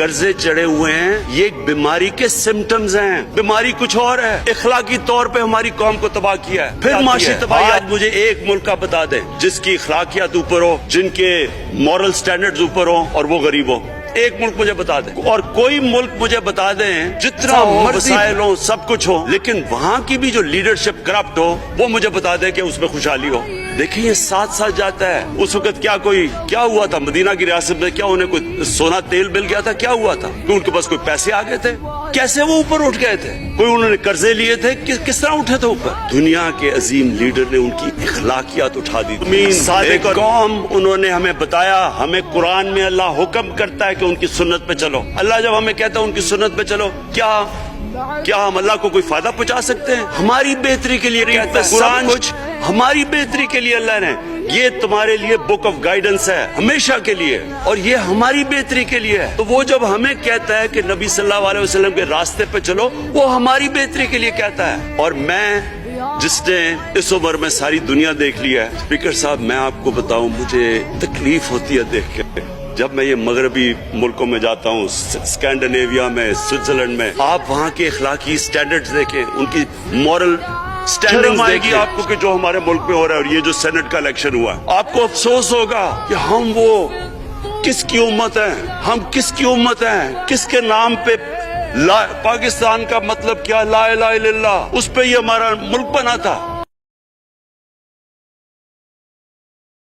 قرضے چڑھے ہوئے ہیں یہ ایک بیماری کے سمٹمز ہیں. بیماری کچھ اور ہے. اخلاقی طور پہ ہماری قوم کو تباہ کیا ہے. پھر معاشی تباہی. آج مجھے ایک ملک کا بتا دیں جس کی اخلاقیات اوپر ہو, جن کے مورل سٹینڈرڈز اوپر ہو اور وہ غریب ہو. ایک ملک مجھے بتا دیں, اور کوئی ملک مجھے بتا دیں جتنا مسائل ہو سب کچھ ہو لیکن وہاں کی بھی جو لیڈرشپ کرپٹ ہو وہ مجھے بتا دیں کہ اس میں خوشحالی ہو. دیکھیں یہ ساتھ ساتھ جاتا ہے. اس وقت کیا ہوا تھا مدینہ کی ریاست میں؟ کیا انہیں کوئی سونا تیل مل گیا تھا؟ کیا ہوا تھا کہ ان کے پاس کوئی پیسے آ گئے تھے؟ کیسے وہ اوپر اٹھ گئے تھے؟ کوئی انہوں نے قرضے لیے تھے؟ کس طرح اٹھے تھے اوپر؟ دنیا کے عظیم لیڈر نے ان کی اخلاقیات اٹھا دی. صادق قوم انہوں نے ہمیں بتایا. ہمیں قرآن میں اللہ حکم کرتا ہے کہ ان کی سنت پہ چلو. اللہ جب ہمیں کہتا ہے ان کی سنت پہ چلو, کیا ہم اللہ کو کوئی فائدہ پہنچا سکتے ہیں؟ ہماری بہتری کے لیے کہتا ہے سب کچھ, ہماری بہتری کے لیے اللہ نے یہ تمہارے لیے بک آف گائیڈنس ہے ہمیشہ کے لیے, اور یہ ہماری بہتری کے لیے ہے. تو وہ جب ہمیں کہتا ہے کہ نبی صلی اللہ علیہ وسلم کے راستے پہ چلو, وہ ہماری بہتری کے لیے کہتا ہے. اور میں جس نے اس عمر میں ساری دنیا دیکھ لی ہے, اسپیکر صاحب میں آپ کو بتاؤں مجھے تکلیف ہوتی ہے دیکھ کے. جب میں یہ مغربی ملکوں میں جاتا ہوں, اسکینڈینیویا میں, سوئٹزرلینڈ میں, آپ وہاں کے اخلاقی سٹینڈرڈز دیکھیں, ان کی مورل سٹینڈنگ آئے گی آپ کو کہ جو ہمارے ملک میں ہو رہا ہے. اور یہ جو سینٹ کا الیکشن ہوا ہے, آپ کو افسوس ہوگا کہ ہم وہ کس کی امت ہیں, ہم کس کی امت ہیں, کس کے نام پہ پاکستان کا مطلب کیا, لا الہ الا اللہ, اس پہ یہ ہمارا ملک بنا تھا.